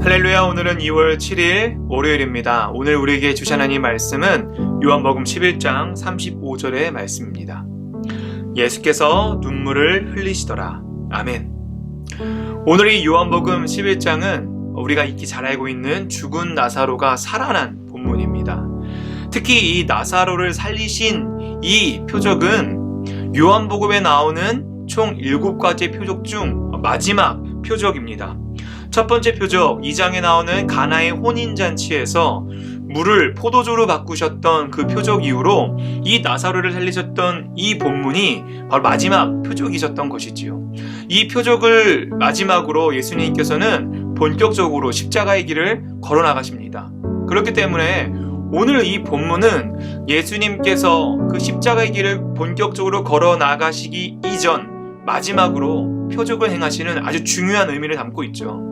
할렐루야. 오늘은 2월 7일 월요일입니다. 오늘 우리에게 주신 하나님 말씀은 요한복음 11장 35절의 말씀입니다. 예수께서 눈물을 흘리시더라. 아멘. 오늘 이 요한복음 11장은 우리가 익히 잘 알고 있는 죽은 나사로가 살아난 본문입니다. 특히 이 나사로를 살리신 이 표적은 요한복음에 나오는 총 7가지 표적 중 마지막 표적입니다. 첫 번째 표적, 2장에 나오는 가나의 혼인잔치에서 물을 포도주로 바꾸셨던 그 표적 이후로 이 나사로를 살리셨던 이 본문이 바로 마지막 표적이셨던 것이지요. 이 표적을 마지막으로 예수님께서는 본격적으로 십자가의 길을 걸어 나가십니다. 그렇기 때문에 오늘 이 본문은 예수님께서 그 십자가의 길을 본격적으로 걸어 나가시기 이전 마지막으로 표적을 행하시는 아주 중요한 의미를 담고 있죠.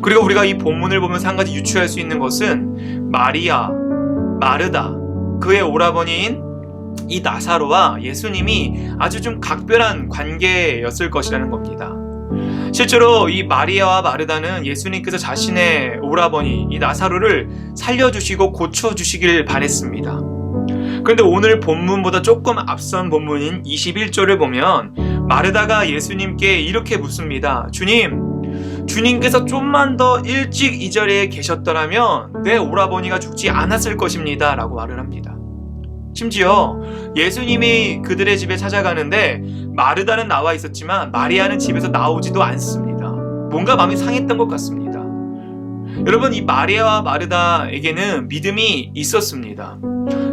그리고 우리가 이 본문을 보면서 한 가지 유추할 수 있는 것은 마리아, 마르다, 그의 오라버니인 이 나사로와 예수님이 아주 좀 각별한 관계였을 것이라는 겁니다. 실제로 이 마리아와 마르다는 예수님께서 자신의 오라버니 이 나사로를 살려주시고 고쳐주시길 바랬습니다. 그런데 오늘 본문보다 조금 앞선 본문인 21절을 보면 마르다가 예수님께 이렇게 묻습니다. 주님께서 좀만 더 일찍 이 자리에 계셨더라면 내 오라버니가 죽지 않았을 것입니다 라고 말을 합니다. 심지어 예수님이 그들의 집에 찾아가는데 마르다는 나와 있었지만 마리아는 집에서 나오지도 않습니다. 뭔가 마음이 상했던 것 같습니다. 여러분, 이 마리아와 마르다에게는 믿음이 있었습니다.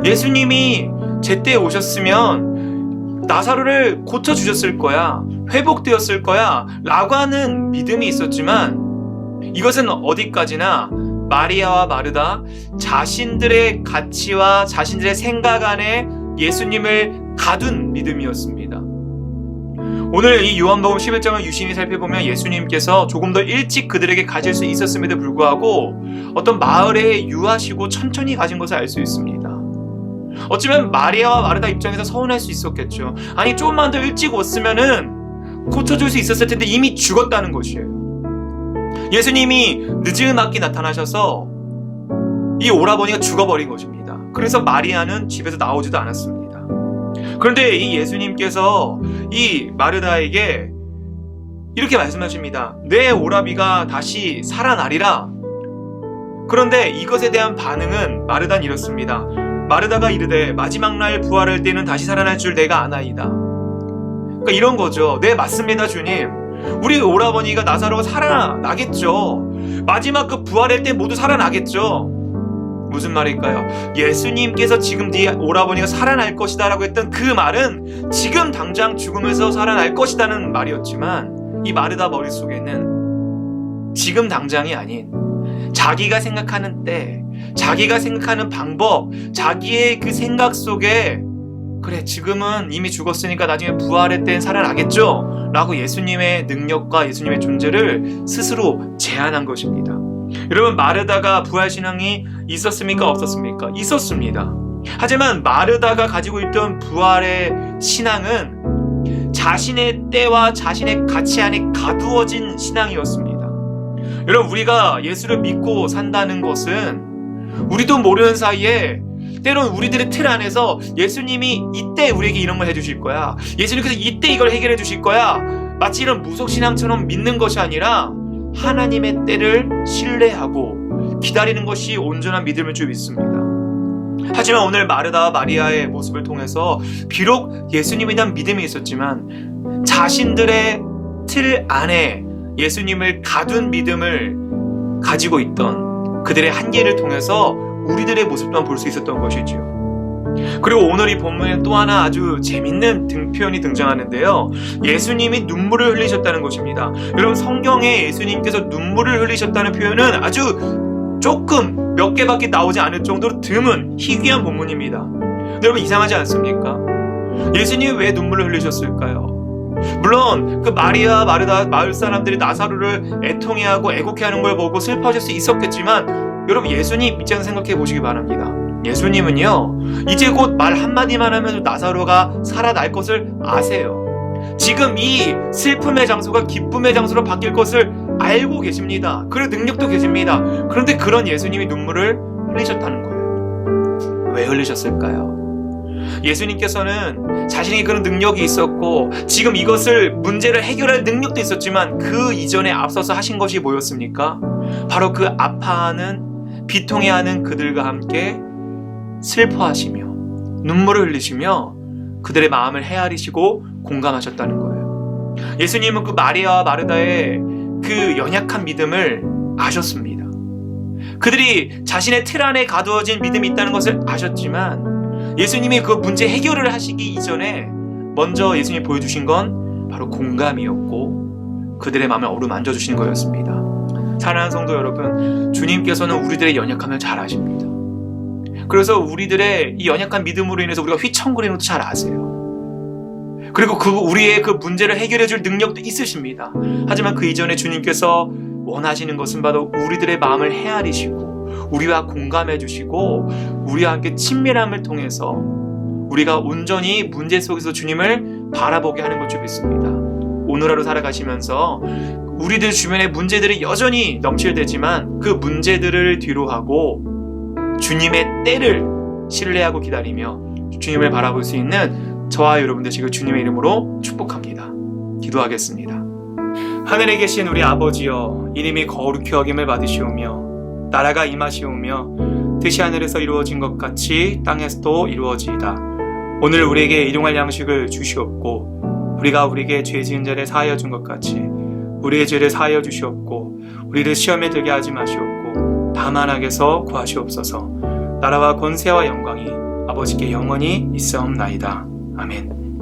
예수님이 제때 오셨으면 나사로를 고쳐주셨을 거야, 회복되었을 거야 라고 하는 믿음이 있었지만 이것은 어디까지나 마리아와 마르다 자신들의 가치와 자신들의 생각 안에 예수님을 가둔 믿음이었습니다. 오늘 이 요한복음 11장을 유심히 살펴보면 예수님께서 조금 더 일찍 그들에게 가질 수 있었음에도 불구하고 어떤 마을에 유하시고 천천히 가진 것을 알 수 있습니다. 어쩌면 마리아와 마르다 입장에서 서운할 수 있었겠죠. 아니, 조금만 더 일찍 왔으면은 고쳐줄 수 있었을 텐데 이미 죽었다는 것이에요. 예수님이 늦을맞게 나타나셔서 이 오라버니가 죽어버린 것입니다. 그래서 마리아는 집에서 나오지도 않았습니다. 그런데 이 예수님께서 이 마르다에게 이렇게 말씀하십니다. 내 오라비가 다시 살아나리라. 그런데 이것에 대한 반응은 마르다는 이렇습니다. 마르다가 이르되 마지막 날 부활할 때는 다시 살아날 줄 내가 아나이다. 그러니까 이런 거죠. 네, 맞습니다, 주님. 우리 오라버니가 나사로가 살아나겠죠. 마지막 그 부활할 때 모두 살아나겠죠. 무슨 말일까요? 예수님께서 지금 네 오라버니가 살아날 것이다 라고 했던 그 말은 지금 당장 죽음에서 살아날 것이다는 말이었지만 이 마르다 머릿속에는 지금 당장이 아닌 자기가 생각하는 때, 자기가 생각하는 방법, 자기의 그 생각 속에 그래, 지금은 이미 죽었으니까 나중에 부활할 땐 살아나겠죠? 라고 예수님의 능력과 예수님의 존재를 스스로 제안한 것입니다. 여러분, 마르다가 부활신앙이 있었습니까? 없었습니까? 있었습니다. 하지만 마르다가 가지고 있던 부활의 신앙은 자신의 때와 자신의 가치 안에 가두어진 신앙이었습니다. 여러분, 우리가 예수를 믿고 산다는 것은 우리도 모르는 사이에 때론 우리들의 틀 안에서 예수님이 이때 우리에게 이런 걸 해주실 거야, 예수님께서 이때 이걸 해결해 주실 거야, 마치 이런 무속신앙처럼 믿는 것이 아니라 하나님의 때를 신뢰하고 기다리는 것이 온전한 믿음을 줄 믿습니다. 하지만 오늘 마르다와 마리아의 모습을 통해서 비록 예수님에 대한 믿음이 있었지만 자신들의 틀 안에 예수님을 가둔 믿음을 가지고 있던 그들의 한계를 통해서 우리들의 모습 또한 볼 수 있었던 것이지요. 그리고 오늘 이 본문에 또 하나 아주 재밌는 표현이 등장하는데요. 예수님이 눈물을 흘리셨다는 것입니다. 여러분, 성경에 예수님께서 눈물을 흘리셨다는 표현은 아주 조금 몇 개밖에 나오지 않을 정도로 드문 희귀한 본문입니다. 여러분, 이상하지 않습니까? 예수님이 왜 눈물을 흘리셨을까요? 물론 그 마리아, 마르다 마을 사람들이 나사로를 애통해하고 애곡해하는 걸 보고 슬퍼질 수 있었겠지만 여러분, 예수님 입장에서 생각해 보시기 바랍니다. 예수님은요, 이제 곧 말 한마디만 하면 나사로가 살아날 것을 아세요. 지금 이 슬픔의 장소가 기쁨의 장소로 바뀔 것을 알고 계십니다. 그리고 능력도 계십니다. 그런데 그런 예수님이 눈물을 흘리셨다는 거예요. 왜 흘리셨을까요? 예수님께서는 자신이 그런 능력이 있었고 지금 이것을 문제를 해결할 능력도 있었지만 그 이전에 앞서서 하신 것이 뭐였습니까? 바로 그 아파하는 비통해하는 그들과 함께 슬퍼하시며 눈물을 흘리시며 그들의 마음을 헤아리시고 공감하셨다는 거예요. 예수님은 그 마리아와 마르다의 그 연약한 믿음을 아셨습니다. 그들이 자신의 틀 안에 가두어진 믿음이 있다는 것을 아셨지만 예수님이 그 문제 해결을 하시기 이전에 먼저 예수님이 보여주신 건 바로 공감이었고 그들의 마음을 어루만져 주신 거였습니다. 사랑하는 성도 여러분, 주님께서는 우리들의 연약함을 잘 아십니다. 그래서 우리들의 이 연약한 믿음으로 인해서 우리가 휘청거리는 것도 잘 아세요. 그리고 우리의 그 문제를 해결해 줄 능력도 있으십니다. 하지만 그 이전에 주님께서 원하시는 것은 바로 우리들의 마음을 헤아리시고 우리와 공감해 주시고 우리와 함께 친밀함을 통해서 우리가 온전히 문제 속에서 주님을 바라보게 하는 것 줄 믿습니다. 오늘 하루 살아가시면서 우리들 주변에 문제들이 여전히 넘칠대지만 그 문제들을 뒤로하고 주님의 때를 신뢰하고 기다리며 주님을 바라볼 수 있는 저와 여러분 되시길 주님의 이름으로 축복합니다. 기도하겠습니다. 하늘에 계신 우리 아버지여, 이름이 거룩히 여김을 받으시오며 나라가 임하시오며 뜻이 하늘에서 이루어진 것 같이 땅에서도 이루어지이다. 오늘 우리에게 일용할 양식을 주시옵고 우리가 우리에게 죄 지은 자를 사하여 준 것 같이 우리의 죄를 사하여 주시옵고 우리를 시험에 들게 하지 마시옵고 다만 악에서 구하시옵소서. 나라와 권세와 영광이 아버지께 영원히 있사옵나이다. 아멘.